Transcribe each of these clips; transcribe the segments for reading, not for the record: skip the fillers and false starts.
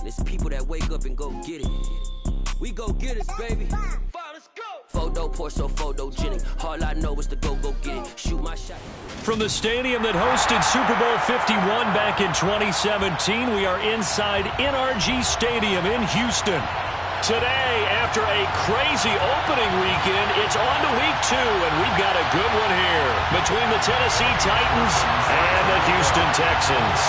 There's people that wake up and go get it. We go get it, baby. Let's go. Photo, Porso, photogenic. All I know is to go get it. Shoot my shot. From the stadium that hosted Super Bowl 51 back in 2017, we are inside NRG Stadium in Houston. Today, after a crazy opening weekend, it's on to week 2, and we've got a good one here between the Tennessee Titans and the Houston Texans.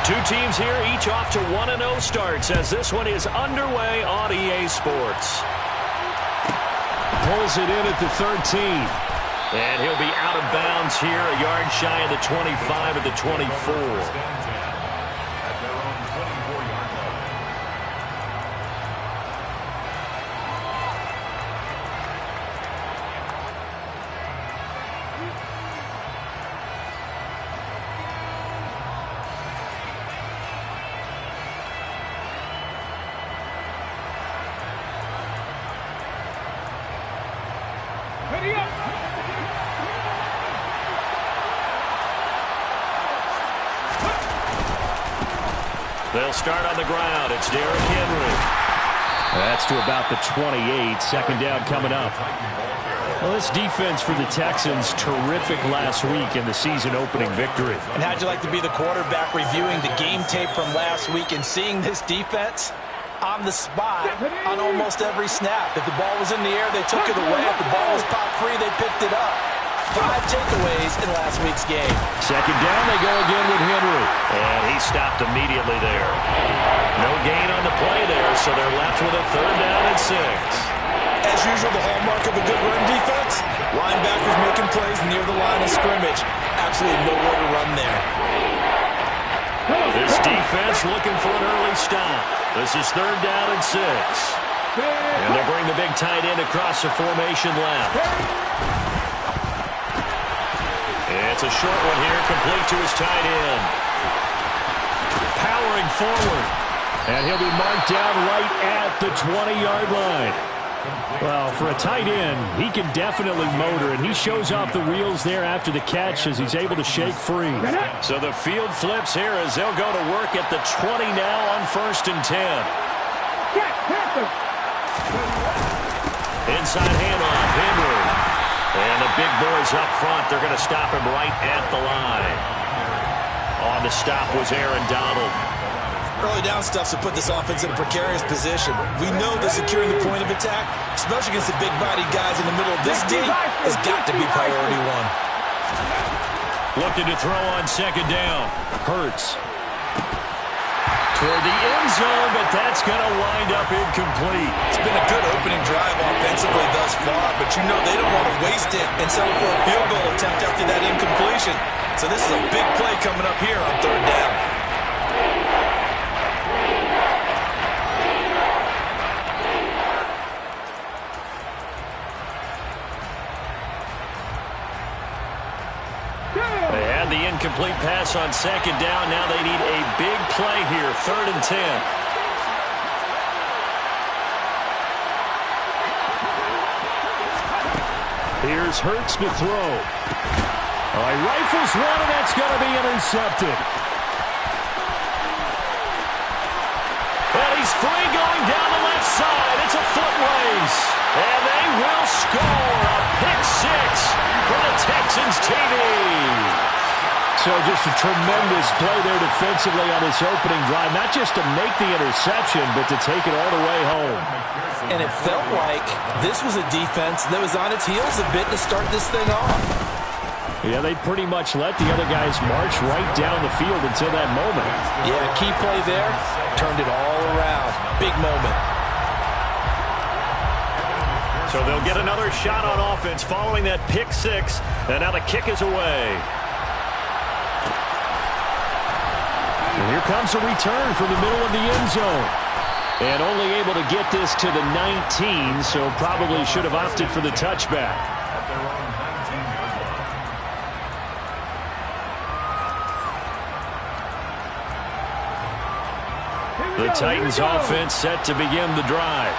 Two teams here, each off to 1-0 starts as this one is underway on EA Sports. Pulls it in at the 13. And he'll be out of bounds here, a yard shy of the 25 of the 24. They'll start on the ground. It's Derrick Henry. That's to about the 28. Second down coming up. Well, this defense for the Texans, terrific last week in the season-opening victory. And how'd you like to be the quarterback reviewing the game tape from last week and seeing this defense on the spot on almost every snap? If the ball was in the air, they took it away. If the ball was popped free, they picked it up. 5 takeaways in last week's game. Second down, they go again with Henry. And he stopped immediately there. No gain on the play there, so they're left with a 3rd down and 6. As usual, the hallmark of a good run defense, linebackers making plays near the line of scrimmage. Absolutely nowhere to run there. This defense looking for an early stop. This is 3rd down and 6. And they bring the big tight end across the formation left. It's a short one here, complete to his tight end. Powering forward. And he'll be marked down right at the 20-yard line. Well, for a tight end, he can definitely motor, and he shows off the wheels there after the catch as he's able to shake free. So the field flips here as they'll go to work at the 20 now on 1st and 10. Inside handoff, Henry. And the big boys up front, they're going to stop him right at the line. On the stop was Aaron Donald. Early down stuffs to put this offense in a precarious position. We know that securing the point of attack, especially against the big-bodied guys in the middle of this D, has got to be priority 1. Looking to throw on 2nd down. Hurts. Toward the end zone, but that's going to wind up incomplete. It's been a good opening drive offensively thus far, but you know they don't want to waste it and settle for a field goal attempt after that incompletion. So this is a big play coming up here on 3rd down. They had the incomplete pass on 2nd down. Now they need a big play here, 3rd and 10. Here's Hurts to throw. All right, rifles one, and that's going to be intercepted. And he's free going down the left side. It's a foot race. And they will score a pick 6 for the Texans TV. So just a tremendous play there defensively on this opening drive. Not just to make the interception, but to take it all the way home. And it felt like this was a defense that was on its heels a bit to start this thing off. Yeah, they pretty much let the other guys march right down the field until that moment. Yeah, key play there. Turned it all around. Big moment. So they'll get another shot on offense following that pick 6. And now the kick is away. And here comes a return from the middle of the end zone. And only able to get this to the 19, so probably should have opted for the touchback. The Titans offense set to begin the drive.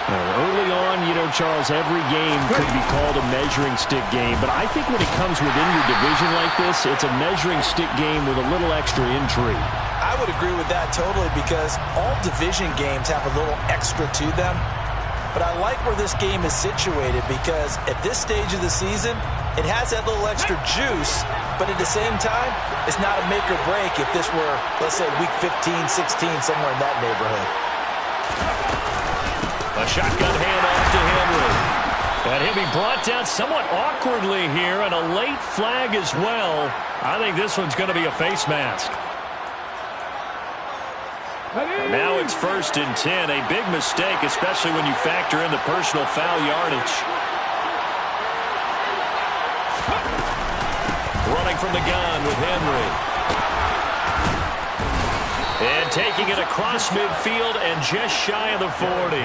Early on, Charles, every game could be called a measuring stick game. But I think when it comes within your division like this, it's a measuring stick game with a little extra intrigue. I would agree with that totally because all division games have a little extra to them. But I like where this game is situated because at this stage of the season, it has that little extra juice. But at the same time, it's not a make or break if this were, let's say, week 15, 16, somewhere in that neighborhood. A shotgun handoff to Henry. And he'll be brought down somewhat awkwardly here, and a late flag as well. I think this one's going to be a face mask. And now it's 1st and 10. A big mistake, especially when you factor in the personal foul yardage. Running from the gun with Henry. And taking it across midfield and just shy of the 40.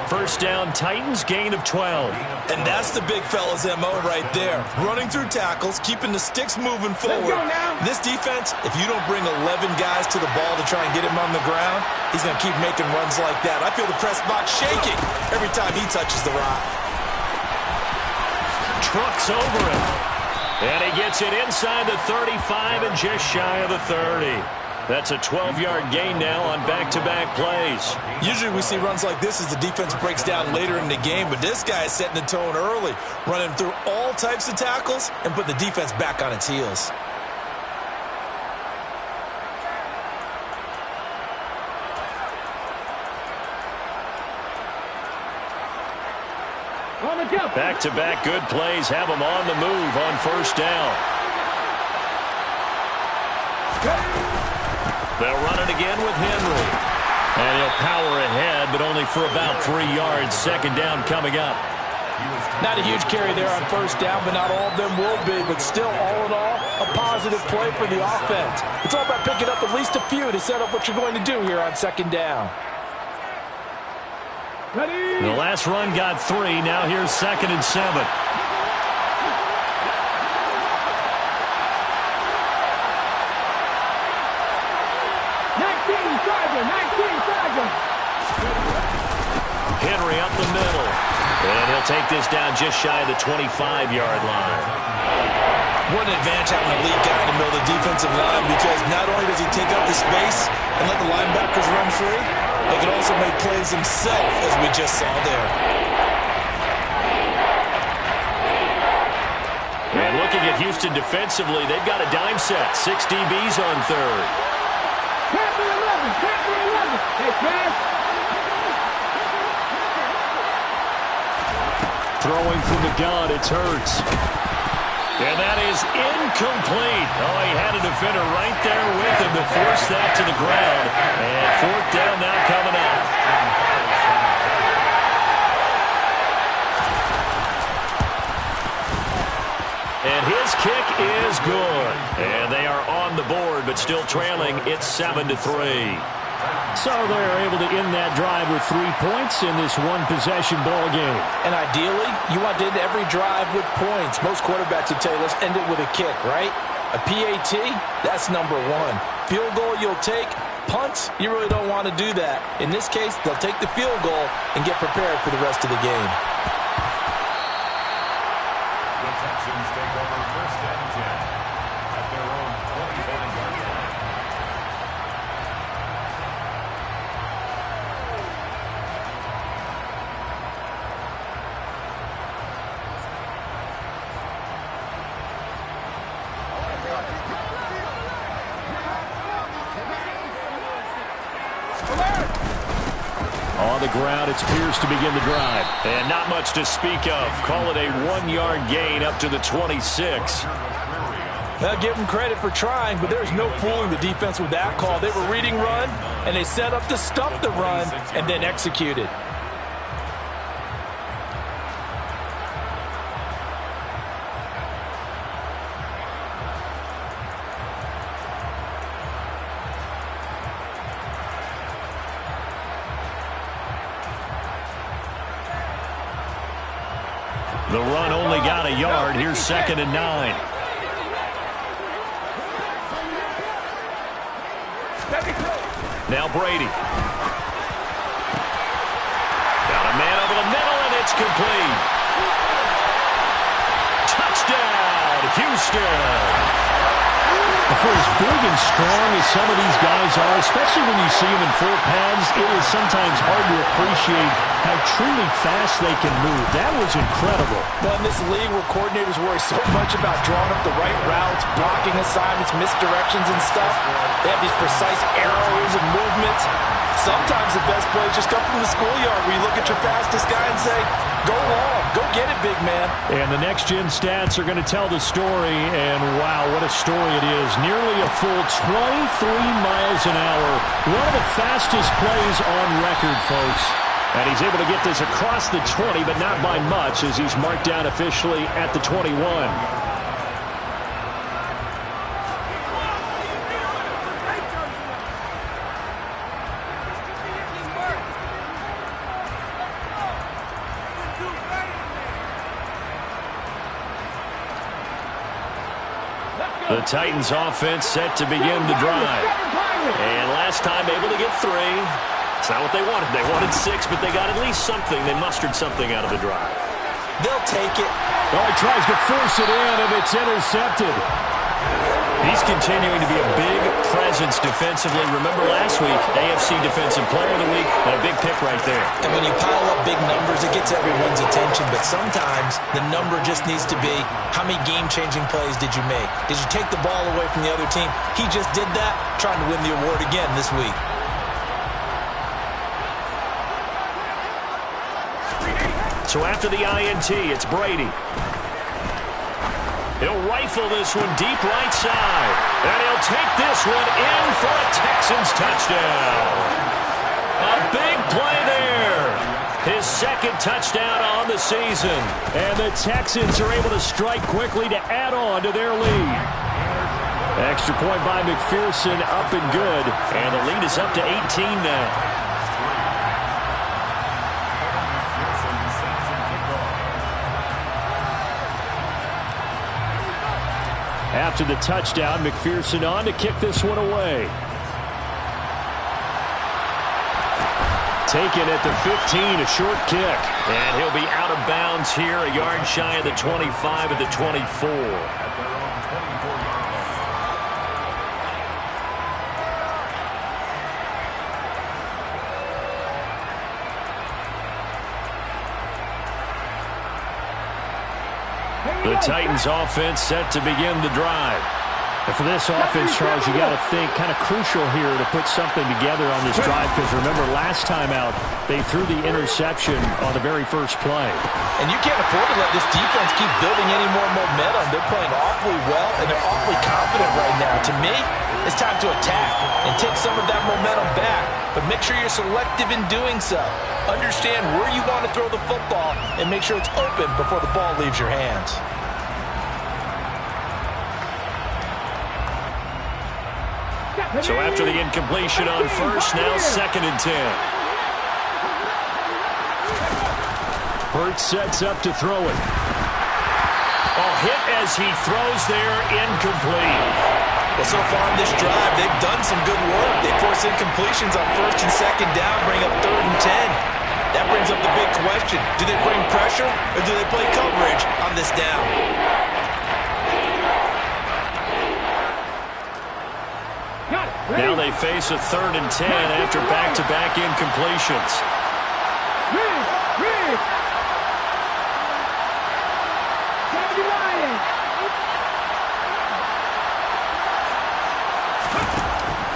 First down, Titans, gain of 12. And that's the big fella's MO right there. Running through tackles, keeping the sticks moving forward. This defense, if you don't bring 11 guys to the ball to try and get him on the ground, he's going to keep making runs like that. I feel the press box shaking every time he touches the rock. Trucks over it. And he gets it inside the 35 and just shy of the 30. That's a 12-yard gain now on back-to-back plays. Usually we see runs like this as the defense breaks down later in the game, but this guy is setting the tone early, running through all types of tackles and putting the defense back on its heels. Back-to-back good plays have him on the move on first down. They'll run it again with Henry. And he'll power ahead, but only for about 3 yards. Second down coming up. Not a huge carry there on first down, but not all of them will be. But still, all in all, a positive play for the offense. It's all about picking up at least a few to set up what you're going to do here on second down. The last run got 3. Now here's 2nd and 7. Henry up the middle. And he'll take this down just shy of the 25-yard line. What an advantage having a lead guy in the middle of the defensive line, because not only does he take up the space and let the linebackers run free, he can also make plays himself, as we just saw there. And looking at Houston defensively, they've got a dime set. 6 DBs on third. Throwing from the gun, it's Hurts. And that is incomplete. Oh, he had a defender right there with him to force that to the ground. And 4th down now coming up. And his kick is good. And they are on the board, but still trailing. It's 7-3. So they're able to end that drive with 3 points in this one-possession ball game. And ideally, you want to end every drive with points. Most quarterbacks would tell you, let's end it with a kick, right? A PAT, that's number 1. Field goal you'll take. Punts, you really don't want to do that. In this case, they'll take the field goal and get prepared for the rest of the game. The Texans take over 1st and 10 at their own 25-yard line. On the ground, it's Pierce to begin the drive. And not much to speak of. Call it a 1-yard gain up to the 26. Now give them credit for trying, but there's no fooling the defense with that call. They were reading run, and they set up to stop the run, and then executed. The run only got a yard. Here's 2nd and 9. Now Brady. Got a man It's complete. Touchdown, Houston. For as big and strong as some of these guys are, especially when you see them in full pads, it is sometimes hard to appreciate how truly fast they can move. That was incredible. Well, in this league where coordinators worry so much about drawing up the right routes, blocking assignments, misdirections and stuff, they have these precise arrows and movements. Sometimes the best plays just come from the schoolyard where you look at your fastest guy and say, go long, go get it, big man. And the next-gen stats are going to tell the story, and wow, what a story it is. Nearly a full 23 miles an hour. One of the fastest plays on record, folks. And he's able to get this across the 20, but not by much, as he's marked down officially at the 21. The Titans offense set to begin the drive. And last time able to get 3. It's not what they wanted. They wanted 6, but they got at least something. They mustered something out of the drive. They'll take it. Oh, he tries to force it in, and it's intercepted. He's continuing to be a big presence defensively. Remember last week, AFC Defensive Player of the Week, and a big pick right there. And when you pile up big numbers, it gets everyone's attention. But sometimes the number just needs to be, how many game-changing plays did you make? Did you take the ball away from the other team? He just did that, trying to win the award again this week. So after the INT, it's Brady. He'll rifle this one deep right side. And he'll take this one in for a Texans touchdown. A big play there. His second touchdown on the season. And the Texans are able to strike quickly to add on to their lead. Extra point by McPherson, up and good. And the lead is up to 18 now. After the touchdown, McPherson on to kick this one away. Taken at the 15, a short kick. And he'll be out of bounds here, a yard shy of the 25 at the 24. The Titans offense set to begin the drive. And for this offense, Charles, you got to think kind of crucial here to put something together on this drive, because remember last time out they threw the interception on the very first play. And you can't afford to let this defense keep building any more momentum. They're playing awfully well, and they're awfully confident right now. To me, it's time to attack and take some of that momentum back, but make sure you're selective in doing so. Understand where you want to throw the football and make sure it's open before the ball leaves your hands. So after the incompletion on first, now 2nd and 10. Hurts sets up to throw it. Oh, hit as he throws there, incomplete. Well, so far in this drive, they've done some good work. They force incompletions on 1st and 2nd down, bring up 3rd and 10. That brings up the big question. Do they bring pressure or do they play coverage on this down? Now they face a 3rd and 10 after back-to-back incompletions.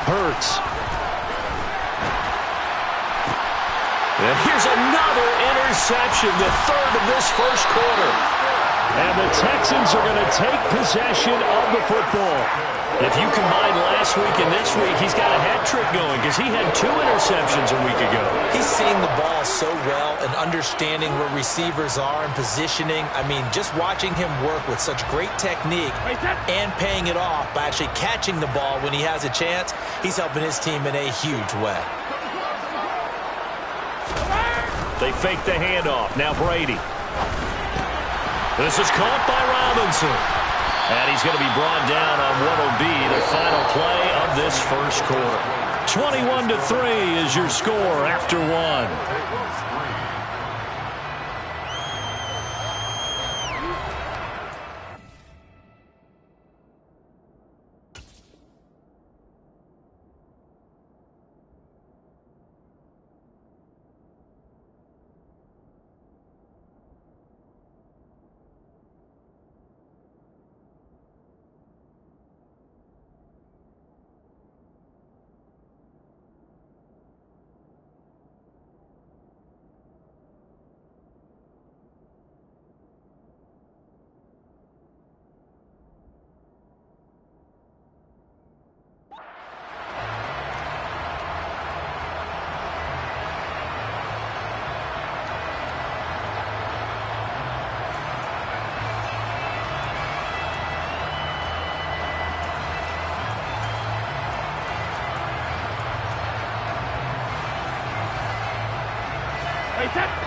Hurts. And here's another interception, the 3rd of this first quarter. And the Texans are going to take possession of the football. If you combine last week and this week, he's got a hat trick going because he had 2 interceptions a week ago. He's seeing the ball so well and understanding where receivers are and positioning. I mean, just watching him work with such great technique and paying it off by actually catching the ball when he has a chance, he's helping his team in a huge way. They fake the handoff. Now Brady. This is caught by Robinson. And he's going to be brought down on what will be the final play of this first quarter. 21-3 is your score after 1.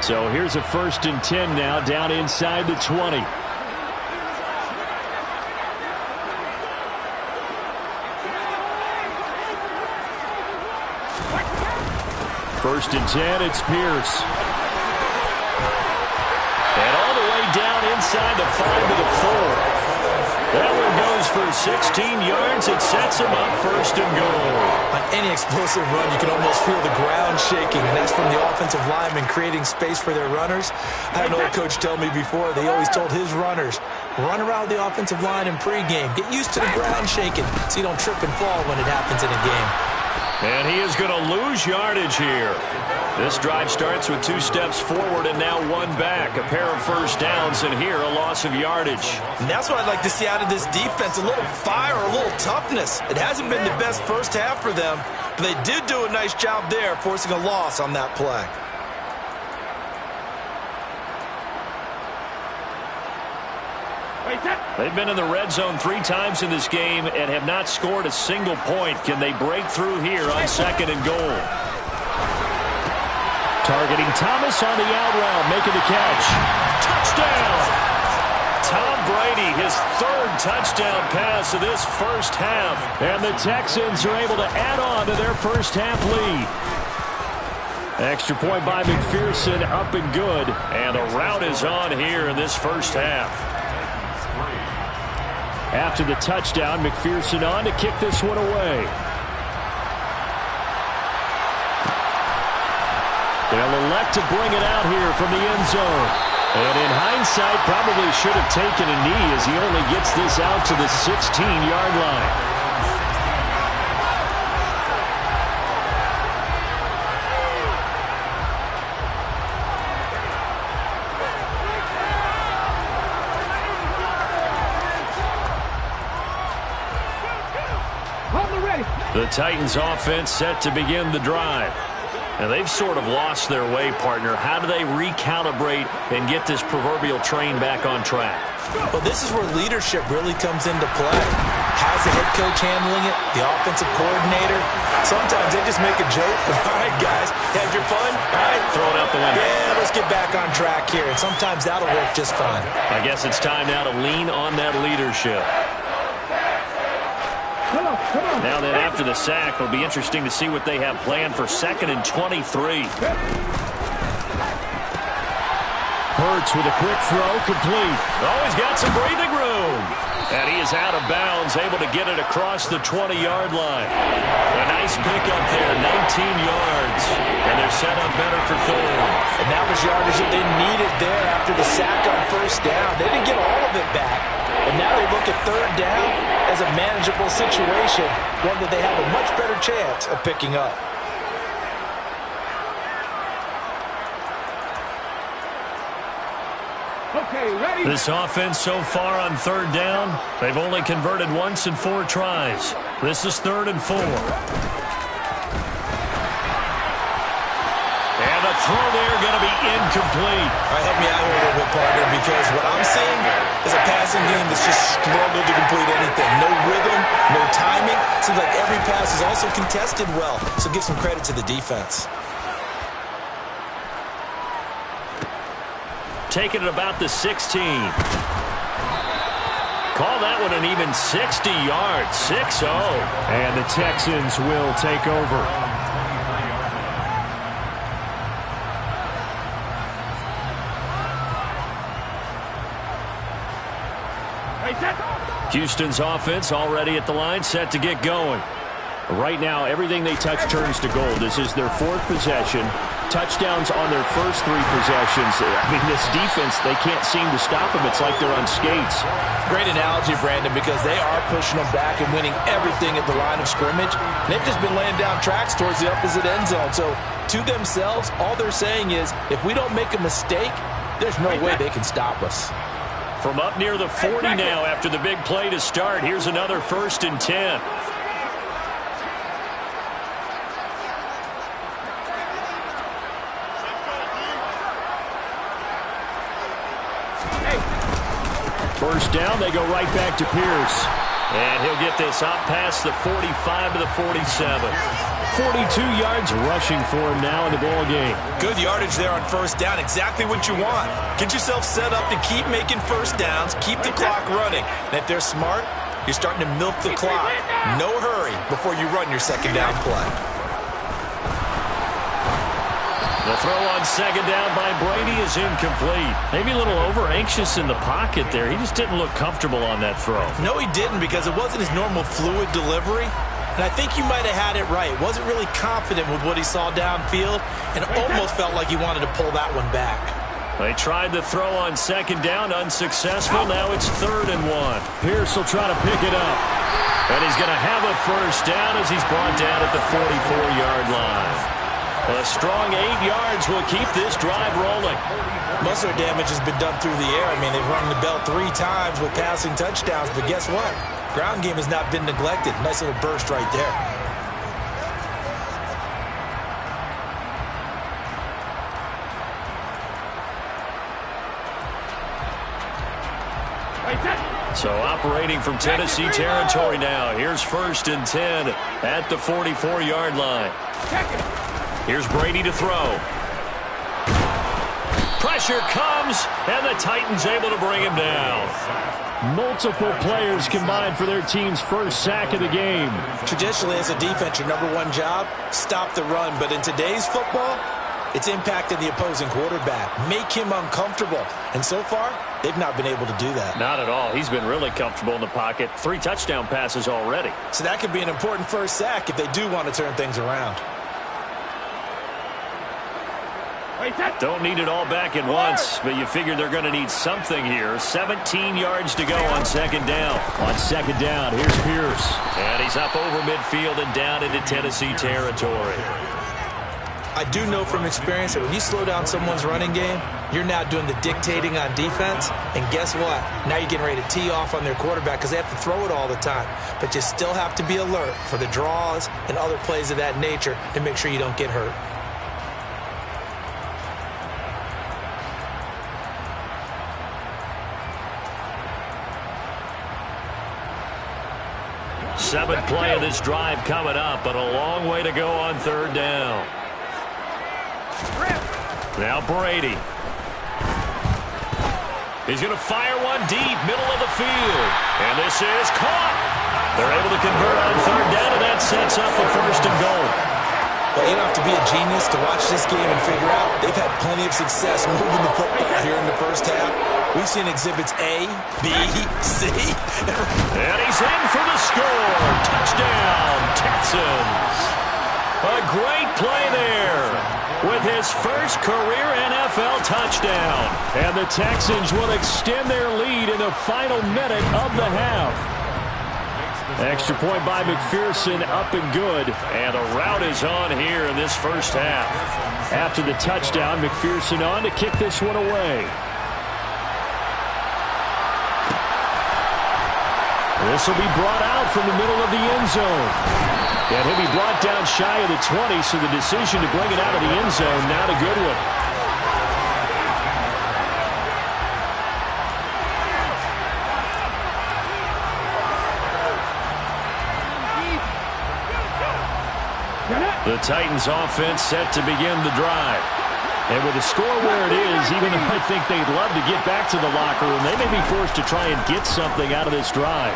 So here's a 1st and 10 now, down inside the 20. First and 10, it's Pierce. And all the way down inside the 5 to the 4. That one goes for 16 yards. It sets him up 1st and goal. On any explosive run, you can almost feel the ground shaking, and that's from the offensive linemen creating space for their runners. I had an old coach tell me before, they always told his runners, run around the offensive line in pregame. Get used to the ground shaking so you don't trip and fall when it happens in a game. And he is going to lose yardage here. This drive starts with 2 steps forward and now 1 back. A pair of first downs, and here a loss of yardage. And that's what I'd like to see out of this defense, a little fire, a little toughness. It hasn't been the best first half for them, but they did do a nice job there, forcing a loss on that play. They've been in the red zone 3 times in this game and have not scored a single point. Can they break through here on 2nd and goal? Targeting Thomas on the out route, making the catch. Touchdown! Tom Brady, his 3rd touchdown pass of this first half. And the Texans are able to add on to their first half lead. Extra point by McPherson, up and good. And a rout is on here in this first half. After the touchdown, McPherson on to kick this one away. They'll elect to bring it out here from the end zone. And in hindsight, probably should have taken a knee as he only gets this out to the 16-yard line. The Titans offense set to begin the drive. And they've sort of lost their way, partner. How do they recalibrate and get this proverbial train back on track? Well, this is where leadership really comes into play. How's the head coach handling it? The offensive coordinator? Sometimes they just make a joke. All right, guys, had your fun? All right, throw it out the window. Yeah, let's get back on track here. And sometimes that'll work just fine. I guess it's time now to lean on that leadership. Now then, after the sack, it'll be interesting to see what they have planned for 2nd and 23. Hurts with a quick throw, complete. Oh, he's got some breathing room. And he is out of bounds, able to get it across the 20-yard line. A nice pickup there, 19 yards. And they're set up better for 3rd. And that was yardage that they needed there after the sack on 1st down. They didn't get all of it back. And now they look at 3rd down as a manageable situation, one that they have a much better chance of picking up. Okay, ready? This offense so far on 3rd down, they've only converted once in 4 tries. This is 3rd and 4. And the throw there going to be incomplete. All right, help me out here a little bit, partner, because what I'm seeing is a passing game that's just struggled to complete anything. No rhythm, no timing. Seems like every pass is also contested well, so give some credit to the defense. Taking it about the 16. Call that one an even 60 yards, 6-0. And the Texans will take over. Houston's offense already at the line, set to get going. Right now, everything they touch turns to gold. This is their 4th possession. Touchdowns on their first 3 possessions. I mean, this defense, they can't seem to stop them. It's like they're on skates. Great analogy, Brandon, because they are pushing them back and winning everything at the line of scrimmage. They've just been laying down tracks towards the opposite end zone. So, to themselves, all they're saying is, if we don't make a mistake, there's no way they can stop us. From up near the 40 now after the big play to start, here's another 1st and 10. First down, they go right back to Pierce. And he'll get this up past the 45 to the 47. 42 yards rushing for him now in the ball game. Good yardage there on first down. Exactly what you want. Get yourself set up to keep making first downs, keep the clock running. And if they're smart, you're starting to milk the clock. No hurry before you run your second down play. The throw on second down by Brady is incomplete. Maybe a little over-anxious in the pocket there. He just didn't look comfortable on that throw. No, he didn't, because it wasn't his normal fluid delivery. And I think you might have had it right. Wasn't really confident with what he saw downfield and almost felt like he wanted to pull that one back. They tried the throw on second down, unsuccessful. Now it's 3rd and 1. Pierce will try to pick it up. And he's going to have a first down as he's brought down at the 44-yard line. A strong 8 yards will keep this drive rolling. Most of their damage has been done through the air. I mean, they've rung the bell 3 times with passing touchdowns, but guess what? Ground game has not been neglected. Nice little burst right there. So operating from Tennessee territory now. Here's 1st and 10 at the 44-yard line. Here's Brady to throw. Pressure comes, and the Titans able to bring him down. Multiple players combined for their team's first sack of the game. Traditionally, as a defense, your #1 job, stop the run. But in today's football, it's impacting the opposing quarterback. Make him uncomfortable. And so far, they've not been able to do that. Not at all. He's been really comfortable in the pocket. 3 touchdown passes already. So that could be an important first sack if they do want to turn things around. Don't need it all back at once, but you figure they're going to need something here. 17 yards to go on second down. On second down, here's Pierce. And he's up over midfield and down into Tennessee territory. I do know from experience that when you slow down someone's running game, you're now doing the dictating on defense. And guess what? Now you're getting ready to tee off on their quarterback because they have to throw it all the time. But you still have to be alert for the draws and other plays of that nature to make sure you don't get hurt. Seventh play of this drive coming up, but a long way to go on 3rd down. Now Brady. He's going to fire one deep, middle of the field. And this is caught. They're able to convert on 3rd down, and that sets up a 1st and goal. Well, you don't have to be a genius to watch this game and figure out they've had plenty of success moving the football here in the first half. We've seen exhibits A, B, C. And he's in for the score. Touchdown, Texans. A great play there with his first career NFL touchdown. And the Texans will extend their lead in the final minute of the half. Extra point by McPherson, up and good. And a rout is on here in this first half. After the touchdown, McPherson on to kick this one away. This will be brought out from the middle of the end zone. And he'll be brought down shy of the 20, so the decision to bring it out of the end zone, not a good one. The Titans offense set to begin the drive. And with the score where it is, even though I think they'd love to get back to the locker room, they may be forced to try and get something out of this drive.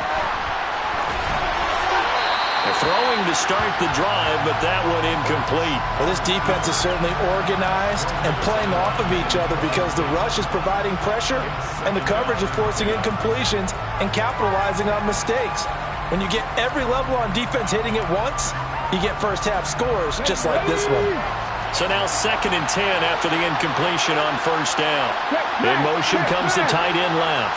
They're throwing to start the drive, but that one incomplete. Well, this defense is certainly organized and playing off of each other because the rush is providing pressure and the coverage is forcing incompletions and capitalizing on mistakes. When you get every level on defense hitting at once, you get first half scores just like this one. So now 2nd and 10 after the incompletion on 1st down. In motion comes the tight end left.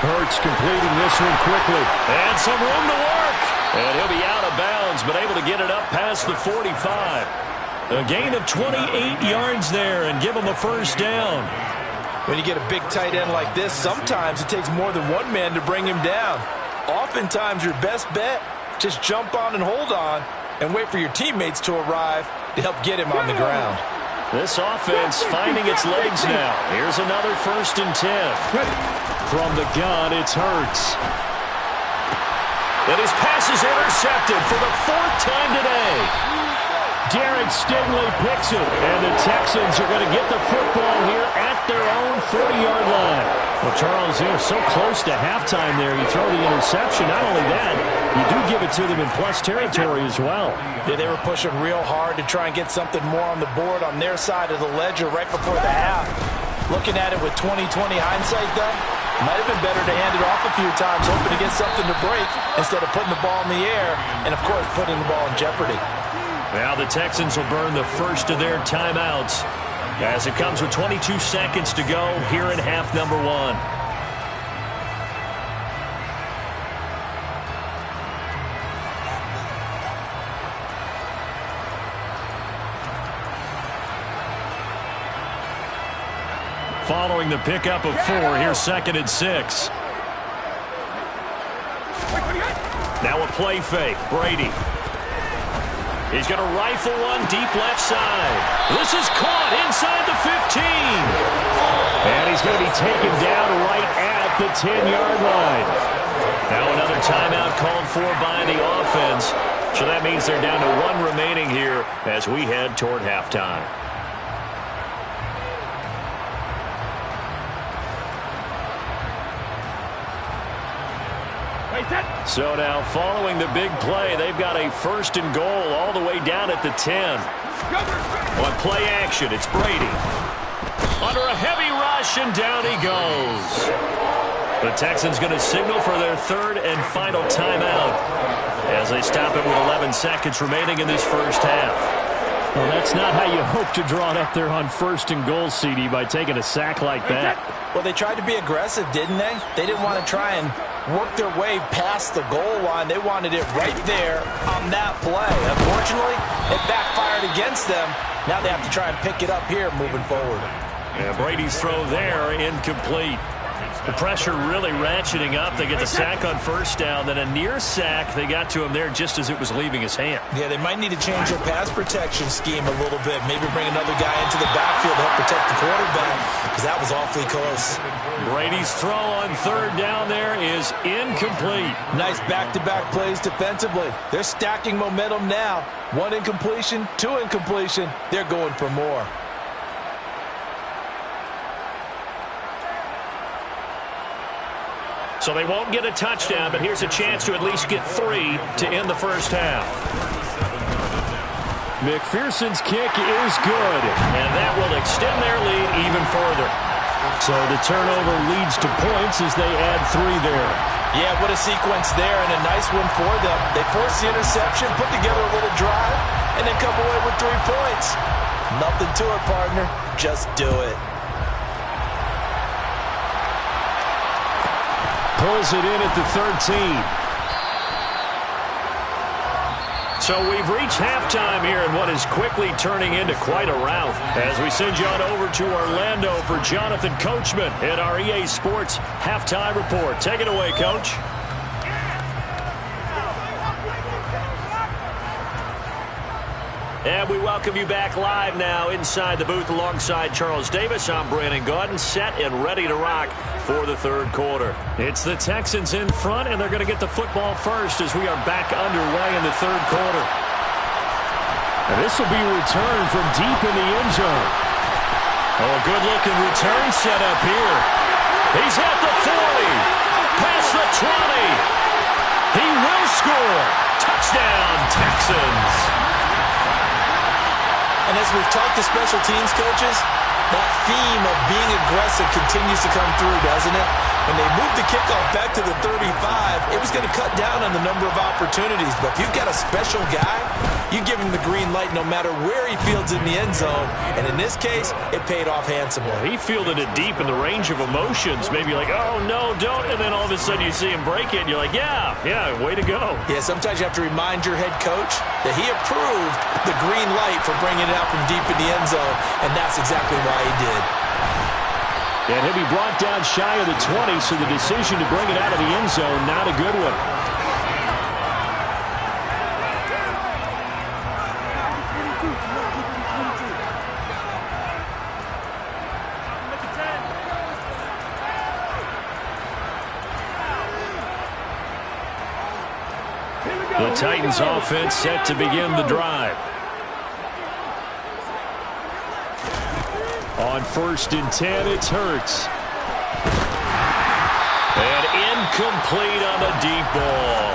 Hurts completing this one quickly. And some room to work. And he'll be out of bounds, but able to get it up past the 45. A gain of 28 yards there and give him a first down. When you get a big tight end like this, sometimes it takes more than one man to bring him down. Oftentimes your best bet, just jump on and hold on and wait for your teammates to arrive to help get him on the ground. This offense finding its legs now. Here's another 1st and 10. From the gun, it's Hurts. And his pass is intercepted for the 4th time today. Derek Stingley picks it, and the Texans are going to get the football here at their own 40-yard line. Well, Charles, they're so close to halftime there. You throw the interception. Not only that, you do give it to them in plus territory as well. Yeah, they were pushing real hard to try and get something more on the board on their side of the ledger right before the half. Looking at it with 20/20 hindsight, though, might have been better to hand it off a few times, hoping to get something to break instead of putting the ball in the air and, of course, putting the ball in jeopardy. Now the Texans will burn the first of their timeouts as it comes with 22 seconds to go here in half number 1. Following the pickup of 4, here's 2nd and 6. Now a play fake. Brady. He's going to rifle one deep left side. This is caught inside the 15. And he's going to be taken down right at the 10-yard line. Now another timeout called for by the offense. So that means they're down to 1 remaining here as we head toward halftime. So now, following the big play, they've got a 1st and goal all the way down at the 10. On play action, it's Brady. Under a heavy rush, and down he goes. The Texans going to signal for their 3rd and final timeout as they stop it with 11 seconds remaining in this first half. Well, that's not how you hope to draw it up there on 1st and goal, CD, by taking a sack like that. Well, they tried to be aggressive, didn't they? They didn't want to try and work their way past the goal line. They wanted it right there on that play. Unfortunately, it backfired against them. Now they have to try and pick it up here moving forward. Yeah, Brady's throw there, incomplete. The pressure really ratcheting up. They get the sack on 1st down, then a near sack. They got to him there just as it was leaving his hand. Yeah, they might need to change their pass protection scheme a little bit. Maybe bring another guy into the backfield to help protect the quarterback, because that was awfully close. Brady's throw on 3rd down there is incomplete. Nice back-to-back plays defensively. They're stacking momentum now. 1 incompletion, 2 incompletion. They're going for more. So they won't get a touchdown, but here's a chance to at least get 3 to end the first half. McPherson's kick is good, and that will extend their lead even further. So the turnover leads to points as they add 3 there. Yeah, what a sequence there, and a nice one for them. They force the interception, put together a little drive, and then come away with 3 points. Nothing to it, partner. Just do it. Pulls it in at the 13. So we've reached halftime here in what is quickly turning into quite a rout as we send you on over to Orlando for Jonathan Coachman in our EA Sports Halftime Report. Take it away, Coach. And we welcome you back live now inside the booth alongside Charles Davis. I'm Brandon Gaudin, set and ready to rock for the 3rd quarter. It's the Texans in front, and they're going to get the football first as we are back underway in the 3rd quarter. And this will be returned from deep in the end zone. Oh, a good-looking return set up here. He's at the 40, past the 20. He will score. Touchdown, Texans. And as we've talked to special teams coaches, that theme of being aggressive continues to come through, doesn't it? When they moved the kickoff back to the 35, it was going to cut down on the number of opportunities. But if you've got a special guy, you give him the green light no matter where he fields in the end zone. And in this case, it paid off handsomely. He fielded it deep in the range of emotions. Maybe like, oh, no, don't. And then all of a sudden you see him break it, and you're like, yeah, way to go. Yeah, sometimes you have to remind your head coach that he approved the green light for bringing it out from deep in the end zone, and that's exactly why he did. And he'll be brought down shy of the 20, so the decision to bring it out of the end zone, not a good one. The Titans offense set to begin the drive. On 1st and 10, it's Hurts. And incomplete on the deep ball.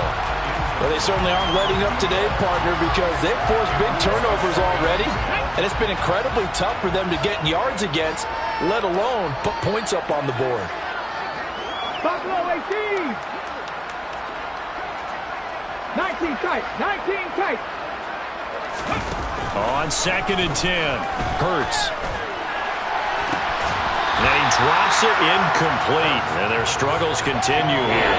Well, they certainly aren't letting up today, partner, because they've forced big turnovers already, and it's been incredibly tough for them to get yards against, let alone put points up on the board. Buffalo 18. 19 tight. 19 tight. On 2nd and 10, Hurts. And he drops it incomplete, and their struggles continue here.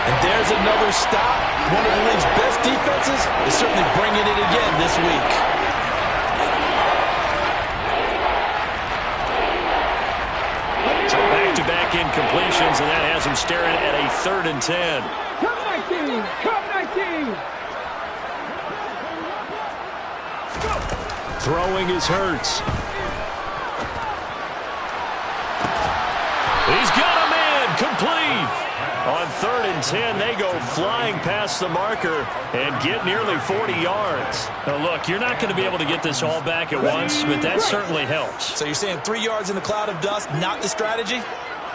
And there's another stop. One of the league's best defenses is certainly bringing it again this week. So back-to-back incompletions, and that has him staring at a 3rd and 10. Come 19. Come 19. Throwing is Hurts. He's got a man complete. On 3rd and 10, they go flying past the marker and get nearly 40 yards. Now, look, you're not going to be able to get this all back at once, but that certainly helps. So you're saying 3 yards in the cloud of dust, not the strategy?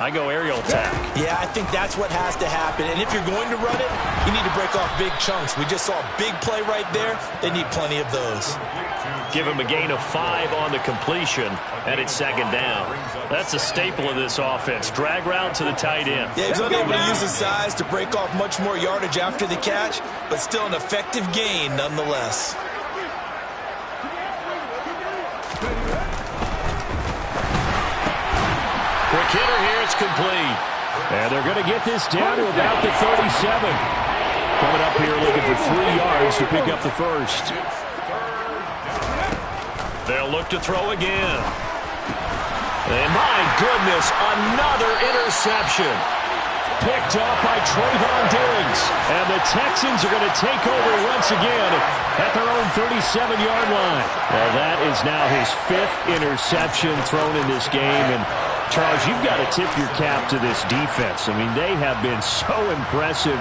I go aerial attack. Yeah, I think that's what has to happen. And if you're going to run it, you need to break off big chunks. We just saw a big play right there. They need plenty of those. Give him a gain of 5 on the completion, and it's 2nd down. That's a staple of this offense. Drag route to the tight end. Yeah, he's unable to use his size to break off much more yardage after the catch, but still an effective gain nonetheless. Quick hitter here, it's complete. And they're going to get this down to about the 37. Coming up here looking for 3 yards to pick up the first. They'll look to throw again. And my goodness, another interception. Picked off by Trayvon Diggs. And the Texans are going to take over once again at their own 37-yard line. Well, that is now his 5th interception thrown in this game. And Charles, you've got to tip your cap to this defense. I mean, they have been so impressive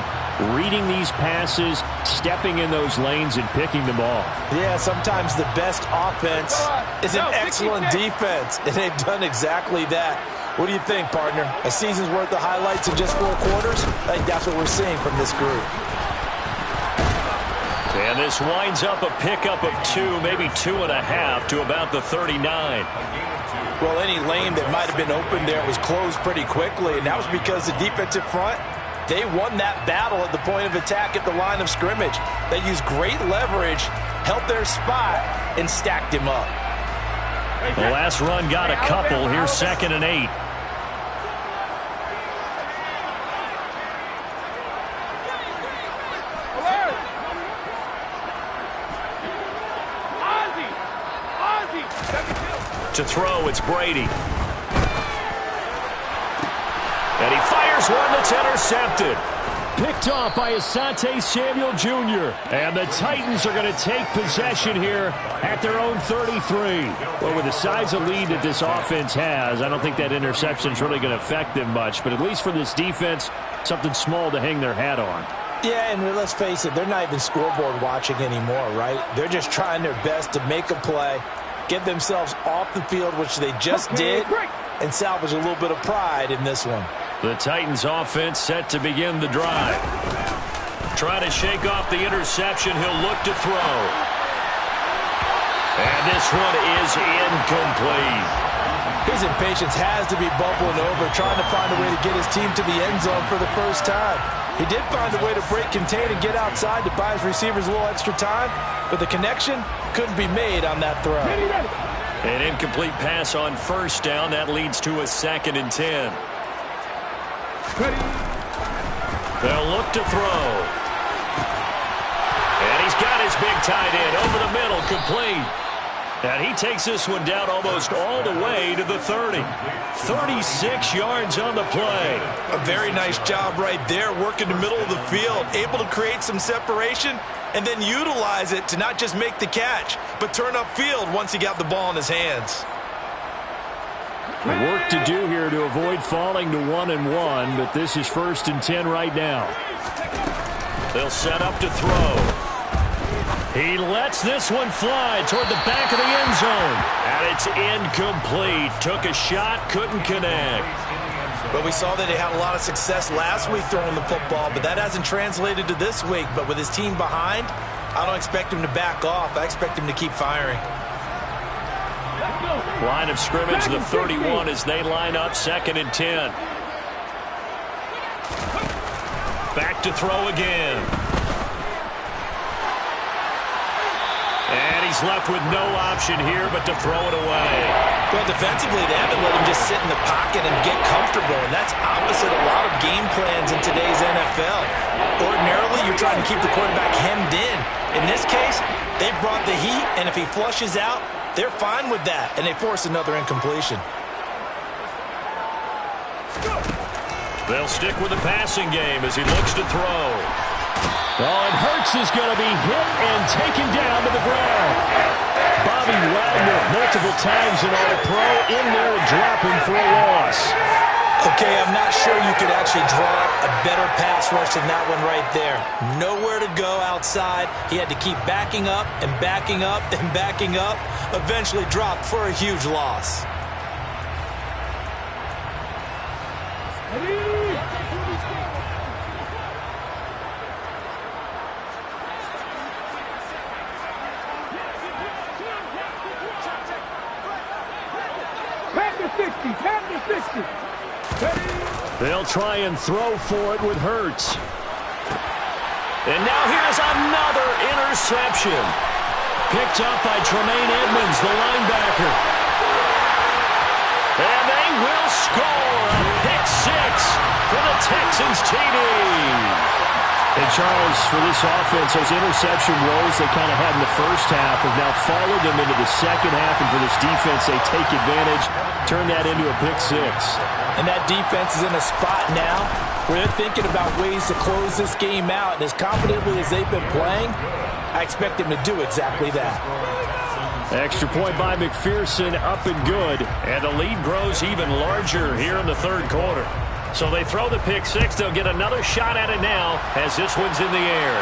reading these passes, stepping in those lanes, and picking them off. Yeah, sometimes the best offense is an excellent defense, and they've done exactly that. What do you think, partner? A season's worth of highlights in just 4 quarters? I think that's what we're seeing from this group. And this winds up a pickup of 2, maybe 2.5 to about the 39. Well, any lane that might have been open there was closed pretty quickly, and that was because the defensive front, they won that battle at the point of attack at the line of scrimmage. They used great leverage, held their spot, and stacked him up. The last run got a couple. Here's 2nd and 8. To throw, it's Brady. And he fires one that's intercepted. Picked off by Asante Samuel Jr. And the Titans are going to take possession here at their own 33. Well, with the size of lead that this offense has, I don't think that interception is really going to affect them much. But at least for this defense, something small to hang their hat on. Yeah, and let's face it, they're not even scoreboard watching anymore, right? They're just trying their best to make a play, get themselves off the field, which they just did, and salvage a little bit of pride in this one. The Titans offense set to begin the drive. Try to shake off the interception. He'll look to throw. And this one is incomplete. His impatience has to be bubbling over, trying to find a way to get his team to the end zone for the first time. He did find a way to break contain and get outside to buy his receivers a little extra time, but the connection couldn't be made on that throw. An incomplete pass on 1st down. That leads to a 2nd and 10. They'll look to throw. And he's got his big tight end over the middle, complete. And he takes this one down almost all the way to the 30. 36 yards on the play. A very nice job right there, working the middle of the field, able to create some separation, and then utilize it to not just make the catch, but turn upfield once he got the ball in his hands. Work to do here to avoid falling to 1-1, but this is 1st and 10 right now. They'll set up to throw. He lets this one fly toward the back of the end zone. And it's incomplete. Took a shot, couldn't connect. But we saw that he had a lot of success last week throwing the football, but that hasn't translated to this week. But with his team behind, I don't expect him to back off. I expect him to keep firing. Line of scrimmage, the 31 as they line up 2nd and 10. Back to throw again. And he's left with no option here but to throw it away. Well, defensively, they haven't let him just sit in the pocket and get comfortable, and that's opposite a lot of game plans in today's NFL. Ordinarily, you're trying to keep the quarterback hemmed in. In this case, they brought the heat, and if he flushes out, they're fine with that, and they force another incompletion. They'll stick with the passing game as he looks to throw. Oh, and Hurts is going to be hit and taken down to the ground. Bobby Wagner, multiple times an All-Pro, in there and dropping for a loss. Okay, I'm not sure you could actually draw a better pass rush than that one right there. Nowhere to go outside. He had to keep backing up and backing up and backing up. Eventually dropped for a huge loss. They'll try and throw for it with Hurts. And now here's another interception. Picked up by Tremaine Edmonds, the linebacker. And they will score a pick six for the Texans TD. And Charles, for this offense, those interception woes they kind of had in the first half have now followed them into the second half. And for this defense, they take advantage, turn that into a pick six. And that defense is in a spot now where they're thinking about ways to close this game out. And as confidently as they've been playing, I expect them to do exactly that. Extra point by McPherson, up and good. And the lead grows even larger here in the third quarter. So they throw the pick six. They'll get another shot at it now as this one's in the air.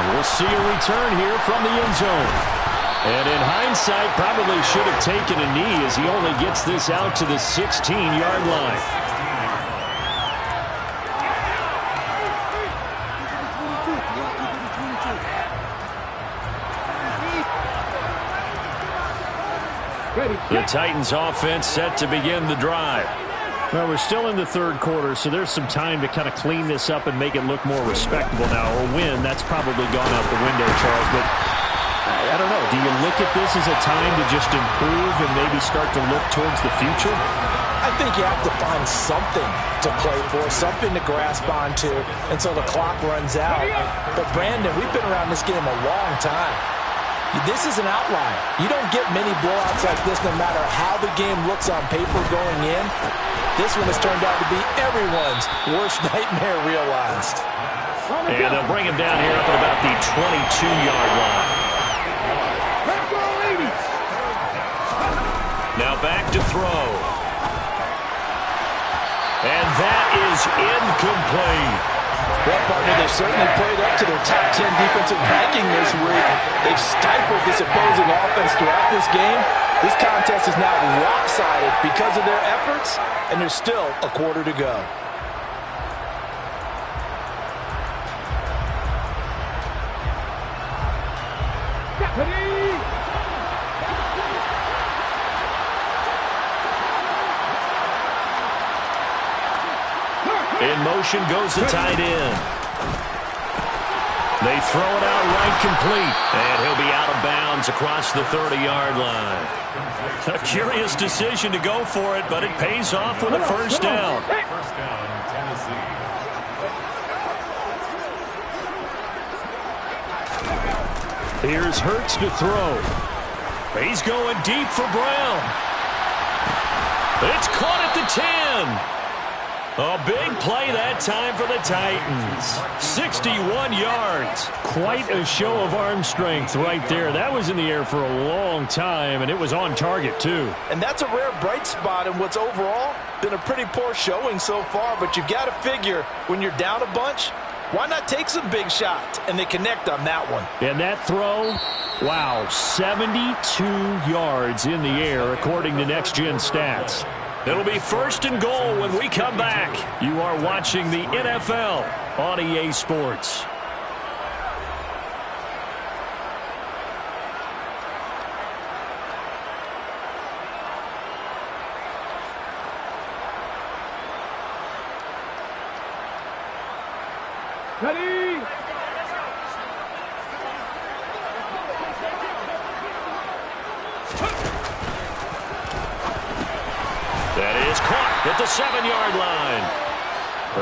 And we'll see a return here from the end zone. And in hindsight, probably should have taken a knee as he only gets this out to the 16-yard line. The Titans offense set to begin the drive. Well, we're still in the third quarter, so there's some time to kind of clean this up and make it look more respectable now. Or win, that's probably gone out the window, Charles. But I don't know. Do you look at this as a time to just improve and maybe start to look towards the future? I think you have to find something to play for, something to grasp onto until the clock runs out. But, Brandon, we've been around this game a long time. This is an outlier. You don't get many blowouts like this no matter how the game looks on paper going in. This one has turned out to be everyone's worst nightmare realized. And they'll bring him down here up at about the 22-yard line. Now back to throw. And that is incomplete. Well, partner, they certainly played up to their top 10 defensive ranking this week. They've stifled this opposing offense throughout this game. This contest is now lopsided because of their efforts, and there's still a quarter to go. In motion goes the tight end. They throw it out right complete. And he'll be out of bounds across the 30-yard line. A curious decision to go for it, but it pays off with a first down. First down, Tennessee. Here's Hurts to throw. He's going deep for Brown. It's caught at the 10. A big play that time for the Titans. 61 yards. Quite a show of arm strength right there. That was in the air for a long time, and it was on target, too. And that's a rare bright spot in what's overall been a pretty poor showing so far. But you've got to figure when you're down a bunch, why not take some big shots? And they connect on that one. And that throw, wow, 72 yards in the air, according to Next Gen Stats. It'll be 1st and goal when we come back. You are watching the NFL on EA Sports. Ready? That is caught at the 7-yard line.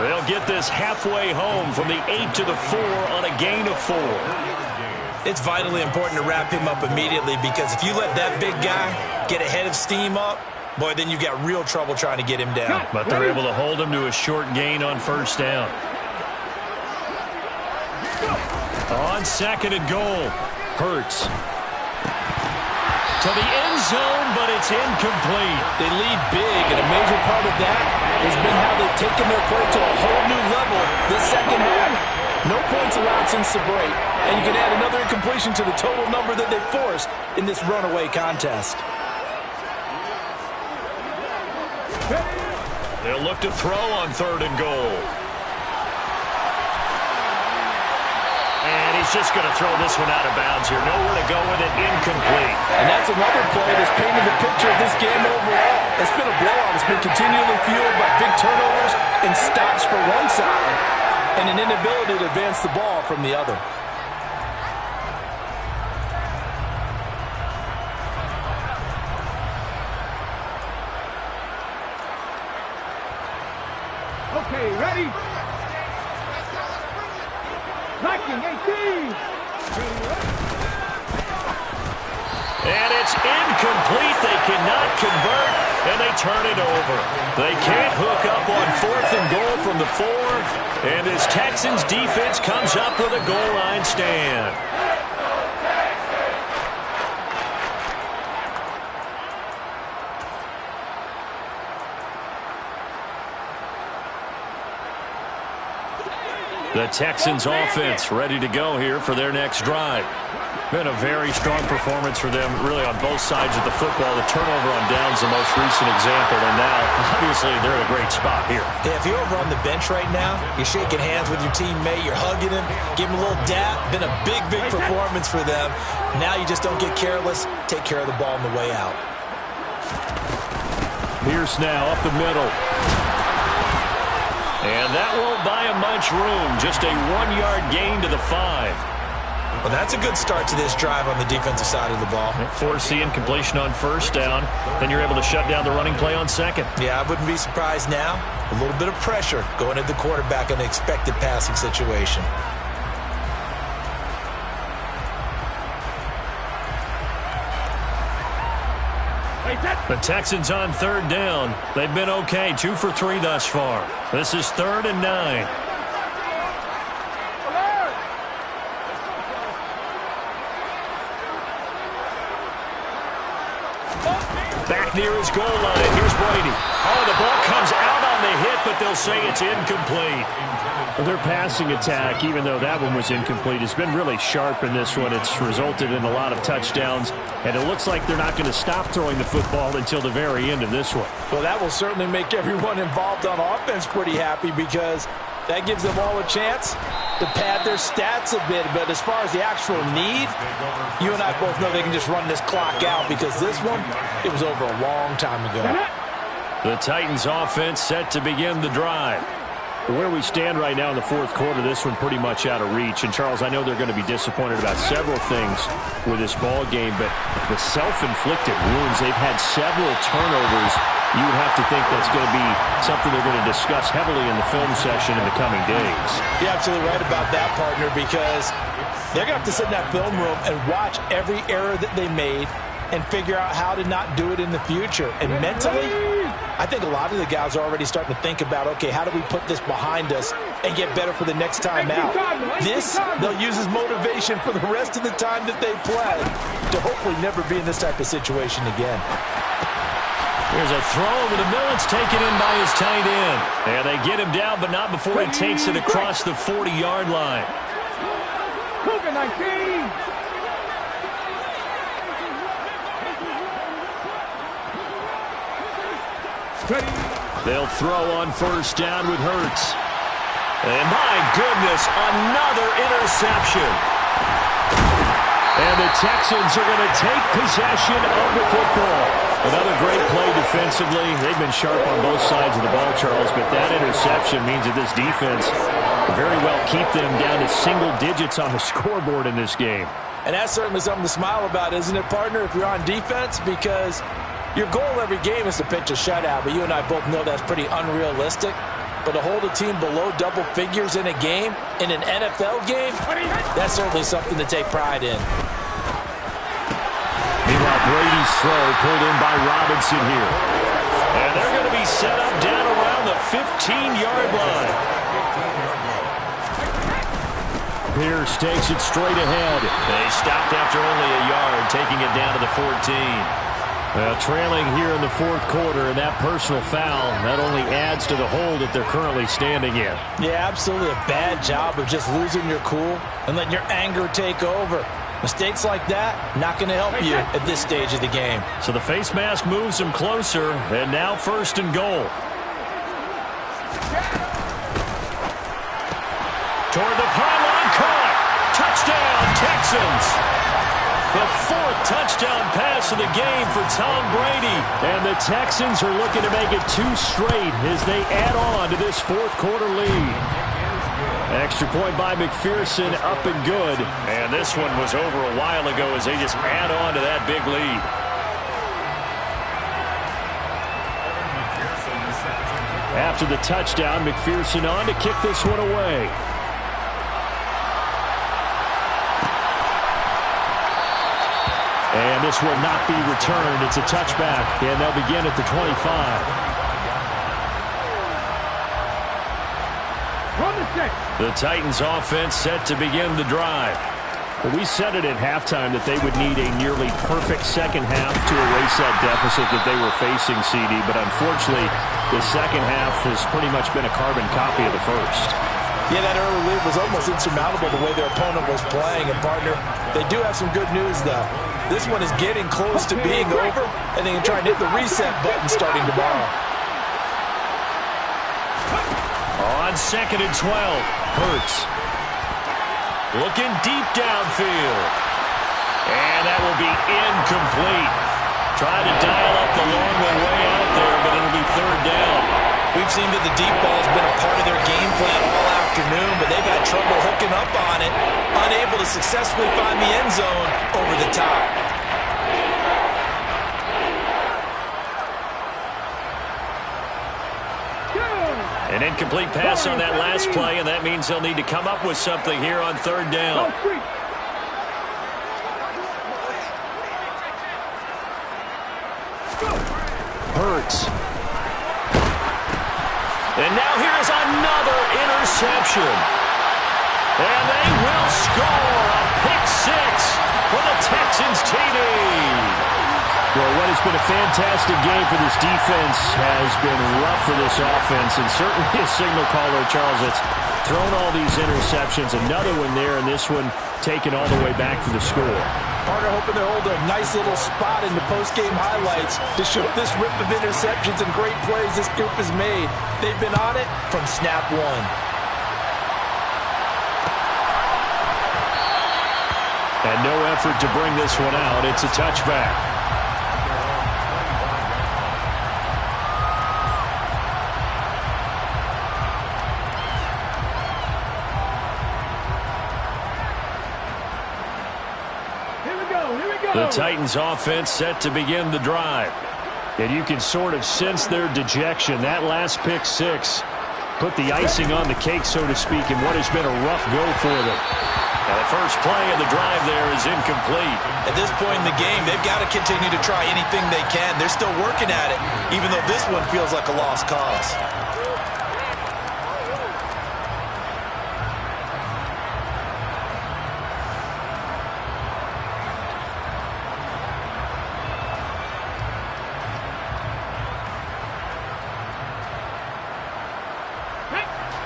They'll get this halfway home from the 8 to the 4 on a gain of 4. It's vitally important to wrap him up immediately, because if you let that big guy get a head of steam up, boy, then you've got real trouble trying to get him down. But they're able to hold him to a short gain on 1st down. On 2nd and goal, Hurts. To the end zone, but it's incomplete. They lead big, and a major part of that has been how they've taken their play to a whole new level this second half. No points allowed since the break, and you can add another incompletion to the total number that they forced in this runaway contest. They'll look to throw on 3rd and goal. And he's just going to throw this one out of bounds here. Nowhere to go with it. Incomplete. And that's another play that's painted the picture of this game overall. It's been a blowout. It's been continually fueled by big turnovers and stops for one side and an inability to advance the ball from the other. Okay, ready? Blocking 18. And it's incomplete. They cannot convert, and they turn it over. They can't hook up on 4th and goal from the 4, and this Texans defense comes up with a goal line stand. The Texans offense ready to go here for their next drive. Been a very strong performance for them, really, on both sides of the football. The turnover on downs the most recent example, and now, obviously, they're in a great spot here. Yeah, if you're over on the bench right now, you're shaking hands with your teammate, you're hugging him, give him a little dap. Been a big, big performance for them. Now you just don't get careless. Take care of the ball on the way out. Pierce now up the middle. And that won't buy him much room. Just a 1-yard gain to the 5. Well, that's a good start to this drive on the defensive side of the ball. Force the incompletion on 1st down. Then you're able to shut down the running play on 2nd. Yeah, I wouldn't be surprised now. A little bit of pressure going at the quarterback in an expected passing situation. The Texans on 3rd down. They've been okay, 2 for 3 thus far. This is 3rd and 9. Back near his goal line. Here's Brady. Oh, the ball comes out on the hit, but they'll say it's incomplete. Their passing attack, even though that one was incomplete, has been really sharp in this one. It's resulted in a lot of touchdowns, and it looks like they're not going to stop throwing the football until the very end of this one. Well, that will certainly make everyone involved on offense pretty happy, because that gives them all a chance to pad their stats a bit. But as far as the actual need, you and I both know they can just run this clock out, because this one, it was over a long time ago. The Titans offense set to begin the drive. Where we stand right now in the 4th quarter, this one pretty much out of reach. And, Charles, I know they're going to be disappointed about several things with this ball game, but the self-inflicted wounds, they've had several turnovers. You would have to think that's going to be something they're going to discuss heavily in the film session in the coming days. You're absolutely right about that, partner, because they're going to have to sit in that film room and watch every error that they made, and figure out how to not do it in the future. And mentally, I think a lot of the guys are already starting to think about, okay, how do we put this behind us and get better for the next time out? This, they'll use as motivation for the rest of the time that they play to hopefully never be in this type of situation again. There's a throw over the middle. It's taken in by his tight end. And they get him down, but not before he takes it across the 40-yard line. Cougar 19. They'll throw on first down with Hurts. And my goodness, another interception. And the Texans are going to take possession of the football. Another great play defensively. They've been sharp on both sides of the ball, Charles, but that interception means that this defense will very well keep them down to single digits on the scoreboard in this game. And that's certainly something to smile about, isn't it, partner, if you're on defense? Because your goal every game is to pitch a shutout, but you and I both know that's pretty unrealistic. But to hold a team below double figures in a game, in an NFL game, that's certainly something to take pride in. Meanwhile, Brady's throw pulled in by Robinson here. And they're going to be set up down around the 15-yard line. Pierce takes it straight ahead. They stopped after only a yard, taking it down to the 14. Well, trailing here in the fourth quarter, and that personal foul, that only adds to the hole that they're currently standing in. Yeah, absolutely a bad job of just losing your cool and letting your anger take over. Mistakes like that, not going to help you at this stage of the game. So the face mask moves them closer, and now first and goal. Toward the pylon, caught. Touchdown, Texans. The fourth touchdown pass of the game for Tom Brady. And the Texans are looking to make it 2 straight as they add on to this fourth quarter lead. Extra point by McPherson, up and good. And this one was over a while ago as they just add on to that big lead. After the touchdown, McPherson on to kick this one away. And this will not be returned. It's a touchback, and they'll begin at the 25. The Titans offense set to begin the drive. Well, we said it at halftime that they would need a nearly perfect second half to erase that deficit that they were facing, CD. But unfortunately, the second half has pretty much been a carbon copy of the first. Yeah, that early lead was almost insurmountable the way their opponent was playing. And, partner, they do have some good news, though. This one is getting close to being over, and they can try and hit the reset button starting tomorrow. On second and 12, Hurts. Looking deep downfield. And that will be incomplete. Trying to dial up the long way out there, but it'll be third down. We've seen that the deep ball has been a part of their game plan all afternoon, but they've had trouble hooking up on it, unable to successfully find the end zone over the top. An incomplete pass on that last play, and that means they'll need to come up with something here on third down. Hurts. And now here's another interception. And they will score a pick six for the Texans TD. Well, what has been a fantastic game for this defense has been rough for this offense, and certainly a signal caller, Charles, that's thrown all these interceptions. Another one there, and this one taken all the way back for the score. Partner hoping to hold a nice little spot in the post-game highlights to show this rip of interceptions and great plays this group has made. They've been on it from snap one. And no effort to bring this one out. It's a touchback. The Titans offense set to begin the drive. And you can sort of sense their dejection. That last pick six put the icing on the cake, so to speak, in what has been a rough go for them. Now the first play of the drive there is incomplete. At this point in the game, they've got to continue to try anything they can. They're still working at it, even though this one feels like a lost cause.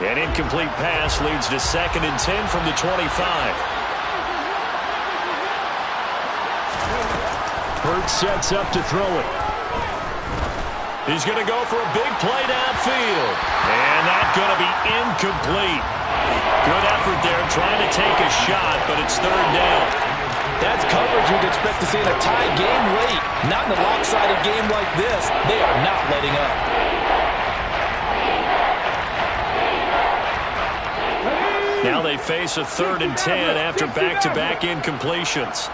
An incomplete pass leads to 2nd and 10 from the 25. Hurts sets up to throw it. He's going to go for a big play downfield. And that's going to be incomplete. Good effort there trying to take a shot, but it's 3rd down. That's coverage you'd expect to see in a tie game late. Not in a lopsided game like this. They are not letting up. Now they face a 3rd and 10 after back-to-back incompletions.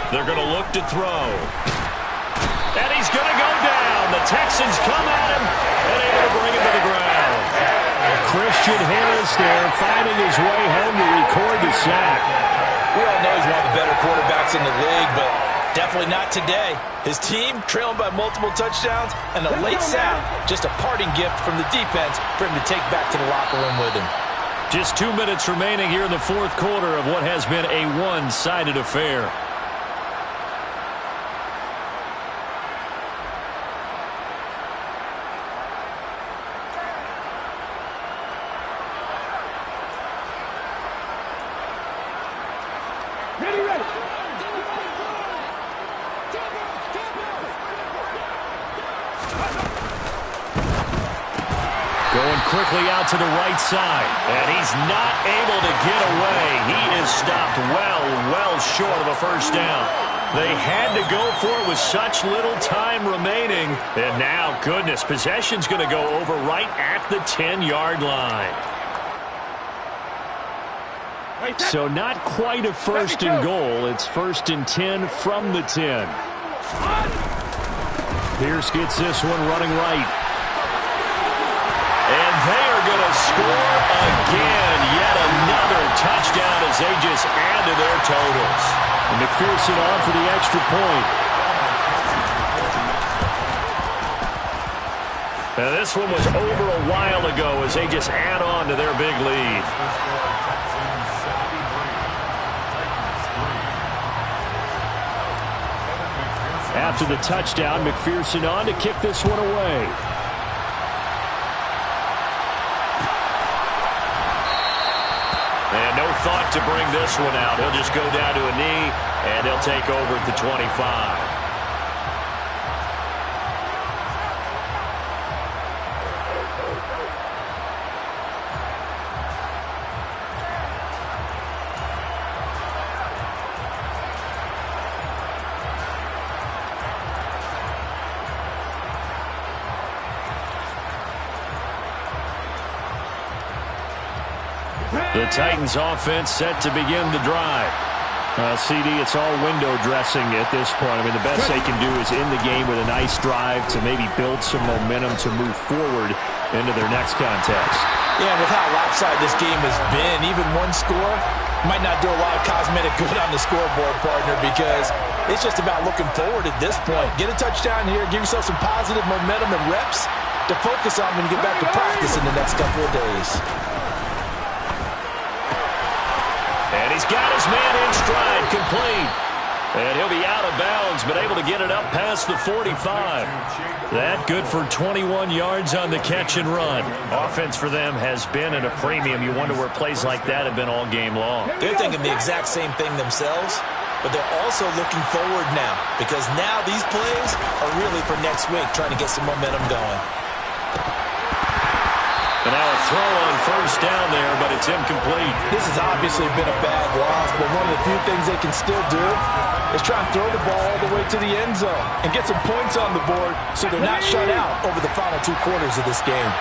They're going to look to throw. And he's going to go down. The Texans come at him and able to bring him to the ground. Christian Harris there finding his way home to record the sack. We all know he's one of the better quarterbacks in the league, but definitely not today. His team trailing by multiple touchdowns, and a late sack, just a parting gift from the defense for him to take back to the locker room with him. Just 2 minutes remaining here in the 4th quarter of what has been a one-sided affair. Going quickly out to the right side, and he's not able to get away. He is stopped well short of a 1st down. They had to go for it with such little time remaining, and now, goodness, possession's going to go over right at the 10-yard line. So not quite a 1st and goal. It's 1st and 10 from the 10. Pierce gets this one running right. And they are going to score again. Yet another touchdown as they just add to their totals. And McPherson on for the extra point. Now this one was over a while ago as they just add on to their big lead. After the touchdown, McPherson on to kick this one away. And no thought to bring this one out. He'll just go down to a knee, and they'll take over at the 25. The Titans offense set to begin the drive. CD, it's all window dressing at this point. I mean, the best they can do is in the game with a nice drive to maybe build some momentum to move forward into their next contest. Yeah, with how lopsided this game has been, even one score might not do a lot of cosmetic good on the scoreboard, partner, because it's just about looking forward at this point. Get a touchdown here, give yourself some positive momentum and reps to focus on when you get back to practice in the next couple of days. And he's got his man in stride, complete. And he'll be out of bounds, but able to get it up past the 45. That good for 21 yards on the catch and run. Offense for them has been at a premium. You wonder where plays like that have been all game long. They're thinking the exact same thing themselves, but they're also looking forward now, because now these plays are really for next week, trying to get some momentum going. And now a throw on 1st down there, but it's incomplete. This has obviously been a bad loss, but one of the few things they can still do is try and throw the ball all the way to the end zone and get some points on the board so they're not shut out over the final 2 quarters of this game.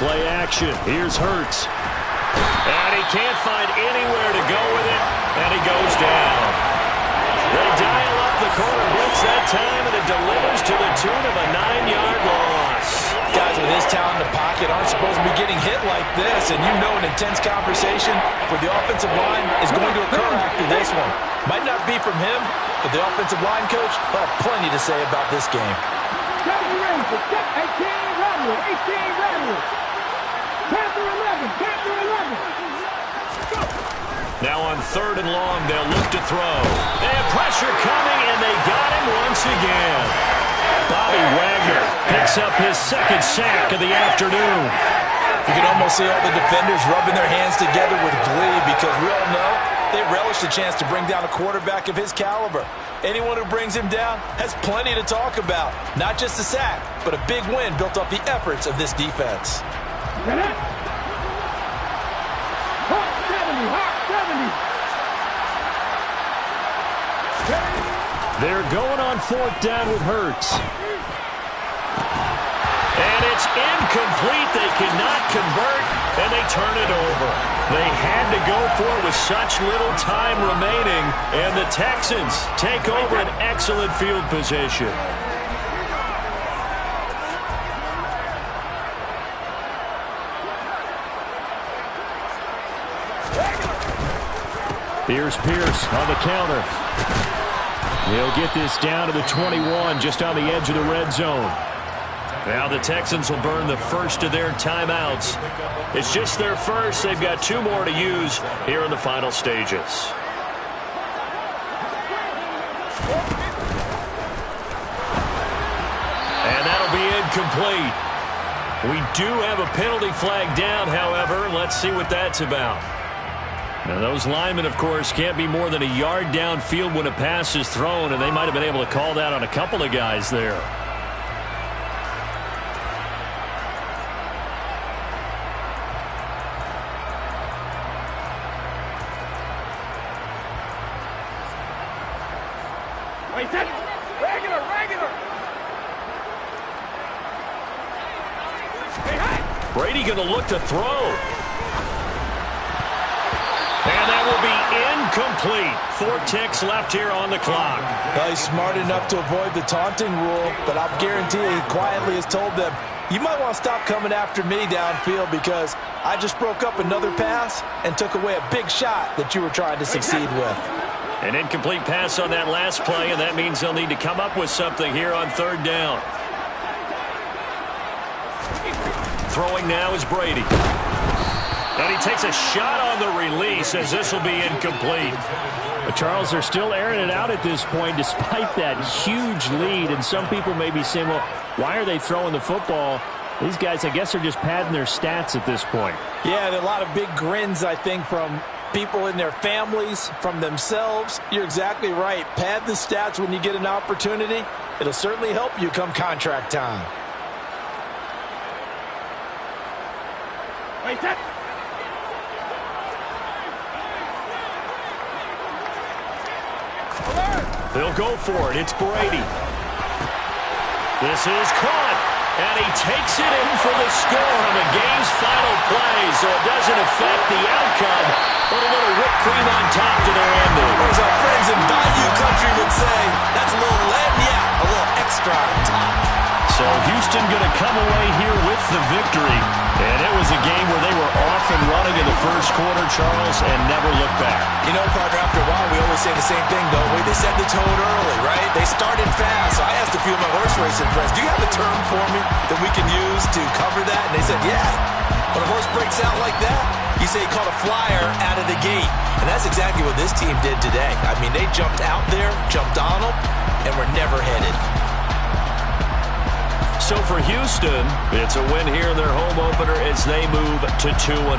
Play action. Here's Hurts. And he can't find anywhere to go with it, and he goes down. They dial up the corner blitz that time, and it delivers to the tune of a 9-yard loss. Guys with his talent in the pocket aren't supposed to be getting hit like this, and you know an intense conversation with the offensive line is going to occur after this one. Might not be from him, but the offensive line coach will have plenty to say about this game. 18 Redwood. Panther 11. Now on 3rd and long, they'll look to throw. They have pressure coming, and they got him once again. Bobby Wagner picks up his 2nd sack of the afternoon. You can almost see all the defenders rubbing their hands together with glee because we all know they relish the chance to bring down a quarterback of his caliber. Anyone who brings him down has plenty to talk about. Not just a sack, but a big win built off the efforts of this defense. They're going on 4th down with Hurts. And it's incomplete. They cannot convert, and they turn it over. They had to go for it with such little time remaining, and the Texans take over an excellent field position. Here's Pierce on the counter. They'll get this down to the 21, just on the edge of the red zone. Now the Texans will burn the first of their timeouts. It's just their first. They've got 2 more to use here in the final stages. And that'll be incomplete. We do have a penalty flag down, however. Let's see what that's about. Now, those linemen, of course, can't be more than a yard downfield when a pass is thrown, and they might have been able to call that on a couple of guys there. Brady going to look to throw. And that will be incomplete. 4 ticks left here on the clock. Well, he's smart enough to avoid the taunting rule, but I'll guarantee he quietly has told them, you might want to stop coming after me downfield because I just broke up another pass and took away a big shot that you were trying to succeed with. An incomplete pass on that last play, and that means they'll need to come up with something here on 3rd down. Throwing now is Brady. And he takes a shot on the release as this will be incomplete. But Charles, they're still airing it out at this point despite that huge lead. And some people may be saying, well, why are they throwing the football? These guys, I guess, are just padding their stats at this point. Yeah, there are a lot of big grins, I think, from people in their families, from themselves. You're exactly right. Pad the stats when you get an opportunity. It'll certainly help you come contract time. They'll go for it. It's Brady. This is caught, and he takes it in for the score on the game's final play, so it doesn't affect the outcome, but a little whipped cream on top to their ending. As our friends in Bayou Country would say, that's a little lagniappe, a little extra on top. So Houston going to come away here with the victory. And it was a game where they were off and running in the first quarter, Charles, and never looked back. You know, partner, after a while, we always say the same thing, don't we? They set the tone early, right? They started fast. So I asked a few of my horse racing friends, do you have a term for me that we can use to cover that? And they said, yeah. When a horse breaks out like that, you say he caught a flyer out of the gate. And that's exactly what this team did today. I mean, they jumped out there, jumped on them, and were never headed. So for Houston, it's a win here in their home opener as they move to 2-0.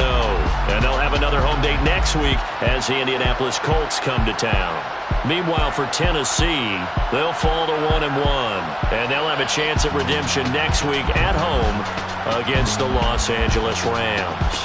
And they'll have another home date next week as the Indianapolis Colts come to town. Meanwhile, for Tennessee, they'll fall to 1-1. And they'll have a chance at redemption next week at home against the Los Angeles Rams.